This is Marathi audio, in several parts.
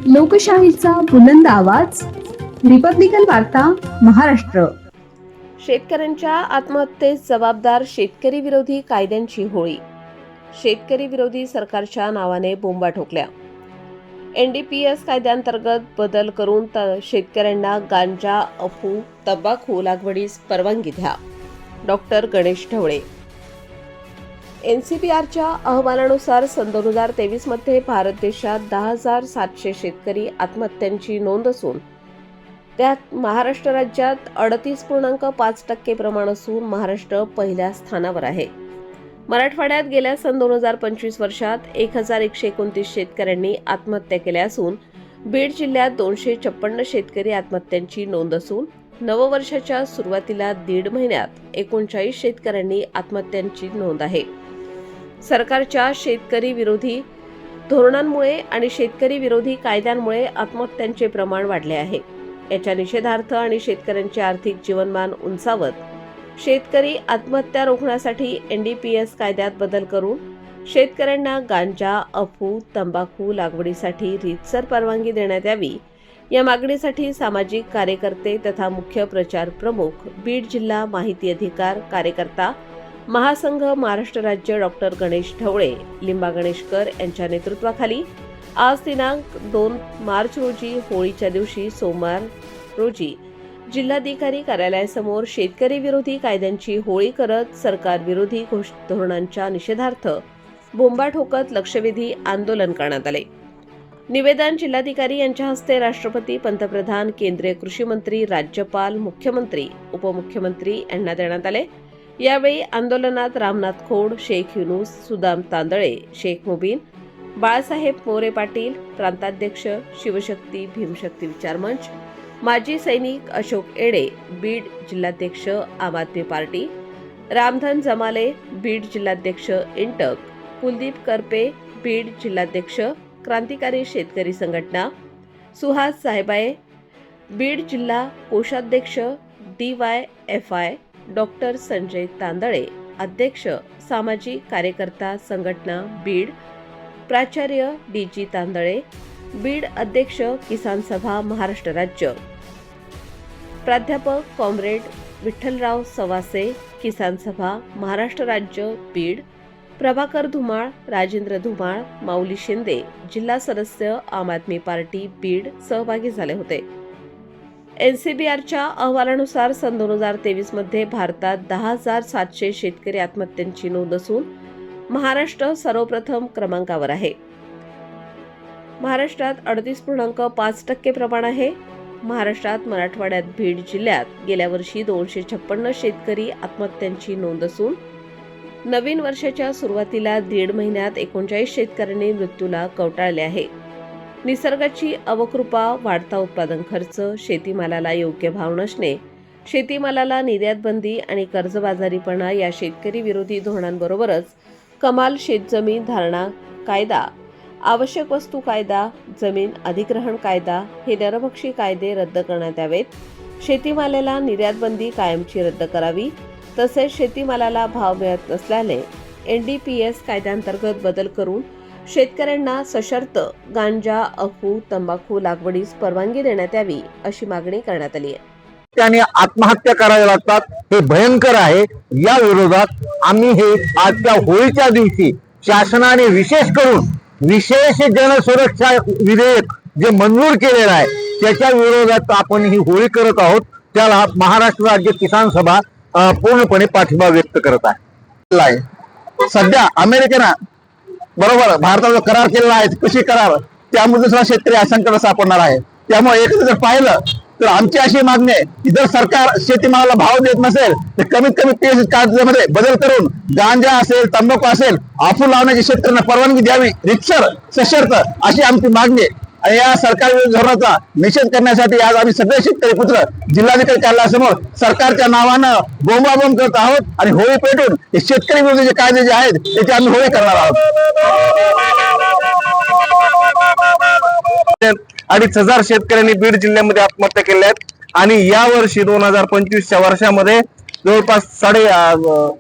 लोकशाहीचा बुलंद आवाज, रिपब्लिकन वार्ता, महाराष्ट्र. शेतकऱ्यांच्या आत्महत्येस जबाबदार शेतकरी विरोधी कायद्यांची होळी. शेतकरी विरोधी सरकारच्या नावाने बोंबा ठोकल्या. NDPS कायद्यांतर्गत बदल करून शेतकऱ्यांना गांजा, अफू, तंबाखू लागवडीस परवानगी द्या. डॉक्टर गणेश ढवळे. NCBRच्या अहवालानुसार सन 2023 मध्ये भारत देशात 10,700 शेतकरी आत्महत्यांची नोंद असून त्यात महाराष्ट्र राज्यात 38.5% प्रमाण असून महाराष्ट्र पहिल्या स्थानावर आहे. मराठवाड्यात गेल्या सन 2025 वर्षात 1,129 शेतकऱ्यांनी आत्महत्या केल्या असून बीड जिल्ह्यात 256 शेतकरी आत्महत्यांची नोंद असून नववर्षाच्या सुरुवातीला 1.5 महिन्यात 39 शेतकऱ्यांनी आत्महत्यांची नोंद आहे. सरकारच्या शेतकरी विरोधी धोरणांमुळे आणि शेतकरी विरोधी कायद्यांमुळे आत्महत्यांचे प्रमाण वाढले आहे. याच्या निषेधार्थ आणि शेतकऱ्यांचे आर्थिक जीवनमान उंचावत शेतकरी आत्महत्या रोखण्यासाठी NDPS कायद्यात बदल करून शेतकऱ्यांना गांजा, अफू, तंबाखू लागवडीसाठी रीतसर परवानगी देण्यात यावी या मागणीसाठी सामाजिक कार्यकर्ते तथा मुख्य प्रचार प्रमुख, बीड जिल्हा माहिती अधिकार कार्यकर्ता महासंघ महाराष्ट्र राज्य डॉक्टर गणेश ढवळे, लिंबा गणेशकर यांच्या नेतृत्वाखाली आज दिनांक 2 मार्च रोजी होळीच्या दिवशी सोमवार रोजी जिल्हाधिकारी कार्यालयासमोर शेतकरी विरोधी कायद्यांची होळी करत सरकार विरोधी धोरणांच्या निषेधार्थ बोंबा ठोकत लक्षवेधी आंदोलन करण्यात आले. निवेदन जिल्हाधिकारी यांच्या हस्ते राष्ट्रपती, पंतप्रधान, केंद्रीय कृषी मंत्री, राज्यपाल, मुख्यमंत्री, उपमुख्यमंत्री यांना देण्यात आले. यावेळी आंदोलनात रामनाथ खोड, शेख युनुस, सुदाम तांदळे, शेख मुबीन, बाळासाहेब मोरे पाटील, प्रांताध्यक्ष शिवशक्ती भीमशक्ती विचार मंच, माजी सैनिक अशोक एडे, बीड जिल्हाध्यक्ष आम आदमी पार्टी, रामधन जमाले, बीड जिल्हाध्यक्ष इंटक, कुलदीप करपे, बीड जिल्हाध्यक्ष क्रांतिकारी शेतकरी संघटना, सुहास साहेबाये, बीड जिल्हा कोषाध्यक्ष DYFI, डॉक्टर संजय तांदळे, अध्यक्ष सामाजिक कार्यकर्ता संघटना बीड, प्राचार्य DG तांदळे, बीड अध्यक्ष किसान सभा महाराष्ट्र राज्य, प्राध्यापक कॉम्रेड विठ्ठलराव सवासे, किसान सभा महाराष्ट्र राज्य बीड, प्रभाकर धुमाळ, राजेंद्र धुमाळ, माऊली शिंदे, जिल्हा सदस्य आम आदमी पार्टी बीड सहभागी झाले होते. NCBRच्या अहवालानुसार सन 2023 मध्ये भारतात 10,700 शेतकरी आत्महत्यांची नोंद असून महाराष्ट्र सर्वप्रथम क्रमांकावर आहे. महाराष्ट्रात 38.5% प्रमाण आहे. महाराष्ट्रात मराठवाड्यात बीड जिल्ह्यात गेल्या वर्षी 256 शेतकरी आत्महत्यांची नोंद असून नवीन वर्षाच्या सुरुवातीला 1.5 महिन्यात 39 शेतकऱ्यांनी मृत्यूला कवटाळले आहे. निसर्गाची अवकृपा, वाढता उत्पादन खर्च, शेतीमालाला योग्य भाव नसणे, शेतीमालाला निर्यातबंदी आणि कर्जबाजारीपणा या शेतकरी विरोधी धोरणांबरोबरच कमाल शेतजमीन धारणा कायदा, आवश्यक वस्तू कायदा, जमीन अधिग्रहण कायदा हे नरभक्षी कायदे रद्द करण्यात यावेत. शेतीमालाला निर्यातबंदी कायमची रद्द करावी. तसेच शेतीमालाला भाव मिळत नसल्याने NDPS कायद्यांतर्गत बदल करून शेतकऱ्यांना सशर्त गांजा, अफू, तंबाखू लागवडीस परवानगी देण्यात यावी अशी मागणी करण्यात आली आहे. त्याने आत्महत्या कराव्या लागतात, हे भयंकर आहे. या विरोधात आम्ही हे आजच्या होळीच्या दिवशी शासनाने विशेष करून विशेष जनसुरक्षा विधेयक जे मंजूर केलेलं आहे त्याच्या विरोधात आपण ही होळी करत आहोत. त्याला महाराष्ट्र राज्य किसान सभा पूर्णपणे पाठिंबा व्यक्त करत आहे. सध्या अमेरिकेनं बरोबर भारताचा करार केलेला आहे. कृषी करार, त्यामुळे दुसरा शेतकरी असंकट सापडणार आहे. त्यामुळे एकत्र जर पाहिलं तर आमची अशी मागणी आहे की जर सरकार शेतीमालाला भाव देत नसेल तर कमीत कमी PSC कायद्यामध्ये बदल करून गांजा असेल, तंबाखू असेल, अफू लावण्याची शेतकऱ्यांना परवानगी द्यावी रितसर सशर्त अशी आमची मागणी आहे. आणि या सरकार विरोधी धोरणाचा निषेध करण्यासाठी आज आम्ही सगळे शेतकरी पुत्र जिल्हाधिकारी कार्यालयासमोर सरकारच्या नावानं बोंबाबोंब करत आहोत आणि होळी पेटून हे शेतकरी विरोधी जे कायदे जे आहेत त्याची आम्ही होळी करणार आहोत. 2,500 शेतकऱ्यांनी बीड जिल्ह्यामध्ये आत्महत्या केल्या आहेत आणि या वर्षी 2025च्या वर्षामध्ये जवळपास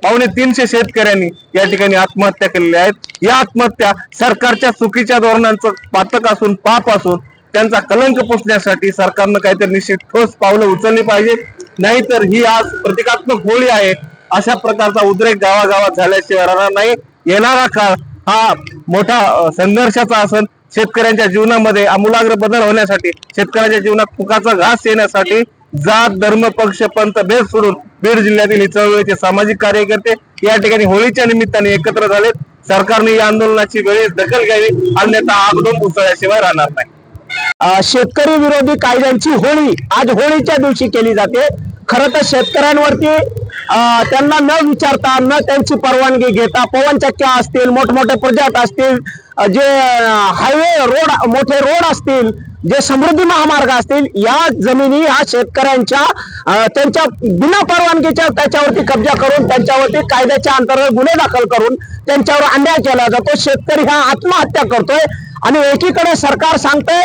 250 शेतकऱ्यांनी या ठिकाणी आत्महत्या केलेल्या आहेत. या आत्महत्या सरकारच्या चुकीच्या धोरणांचं पातक असून पाप असून त्यांचा कलंक पुसण्यासाठी सरकारनं काहीतरी निश्चित ठोस पावलं उचलली पाहिजे. नाहीतर ही आज प्रतिकात्मक होळी आहे अशा प्रकारचा उद्रेक गावागावात झाल्याशिवाय राहणार नाही. येणारा काळ हा मोठा संघर्षाचा असेल. शेतकऱ्यांच्या जीवनामध्ये आमूलाग्र बदल होण्यासाठी, शेतकऱ्यांच्या जीवनात फुकाचा घास येण्यासाठी जात, धर्म, पक्ष, पंथ भेद सोडून बीड जिल्ह्यातील ही चळवळीचे सामाजिक कार्यकर्ते या ठिकाणी होळीच्या निमित्ताने एकत्र झालेत. सरकारने या आंदोलनाची वेळेस दखल घ्यावी, अन्यथा आगडोंब उसळल्याशिवाय राहणार नाही. शेतकरी विरोधी कायद्यांची होळी आज होळीच्या दिवशी केली जाते. खरं तर शेतकऱ्यांवरती त्यांना न विचारता, न त्यांची परवानगी घेता पवनचक्क्या असतील, मोठमोठे प्रोजेक्ट असतील, जे हायवे रोड, मोठे रोड असतील, जे समृद्धी महामार्ग असतील, या जमिनी ह्या शेतकऱ्यांच्या त्यांच्या बिना परवानगीच्या त्याच्यावरती कब्जा करून, त्यांच्यावरती कायद्याच्या अंतर्गत गुन्हे दाखल करून त्यांच्यावर अन्याय केला जातो. शेतकरी हा आत्महत्या करतोय आणि एकीकडे सरकार सांगते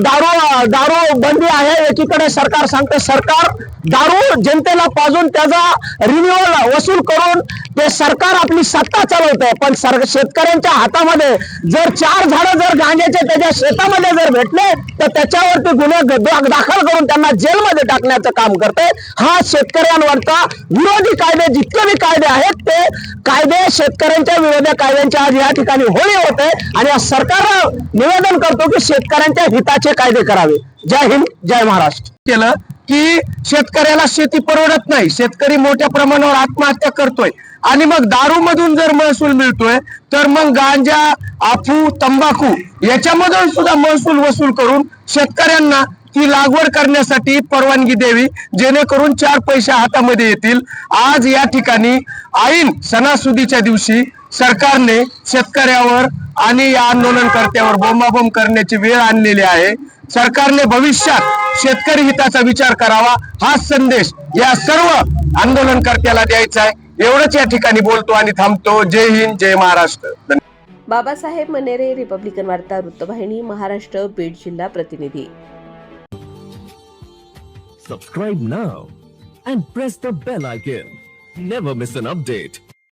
दारू बंदी आहे, एकीकडे सरकार सांगते सरकार दारू जनतेला पाजून त्याचा रिन्युअल वसूल करून ते सरकार आपली सत्ता चालवतंय. पण शेतकऱ्यांच्या हातामध्ये जर 4 झाडं जर गांजाचे त्याच्या शेतामध्ये जर भेटले तर त्याच्यावरती गुन्हे दाखल करून त्यांना जेलमध्ये टाकण्याचं काम करते. हा शेतकऱ्यांवरचा विरोधी कायदे, जितके बी कायदे आहेत ते कायदे शेतकऱ्यांच्या विरोधी कायद्यांच्या आज या ठिकाणी होळी होते आणि सरकार निवेदन करतो की शेतकऱ्यांच्या हिताचे कायदे करावे. जय हिंद, जय महाराष्ट्र. केलं की शेतकऱ्याला शेती परवडत नाही, शेतकरी मोठ्या प्रमाणावर आत्महत्या करतोय आणि मग दारू मधून जर महसूल मिळतोय तर मग गांजा, अफू, तंबाखू याच्यामधून सुद्धा महसूल वसूल करून शेतकऱ्यांना ती लागवड करण्यासाठी परवानगी द्यावी, जेणेकरून 4 पैसे हातामध्ये येतील. आज या ठिकाणी ऐन सणासुदीच्या दिवशी सरकारने शेतकऱ्यावर आणि या आंदोलनकर्त्यावर बोंबाबोंब करण्याची वेळ आणलेली आहे. सरकारने भविष्यात शेतकरी हिताचा विचार करावा, हा संदेश या सर्व आंदोलनकर्त्याला द्यायचा आहे. एवढंच या ठिकाणी बोलतो आणि थांबतो. जय हिंद, जय महाराष्ट्र. बाबासाहेब मनेरे, रिपब्लिकन वार्ता, वृत्तवाहिनी, महाराष्ट्र, बीड जिल्हा प्रतिनिधी. Subscribe now and press the bell icon. Never miss an update.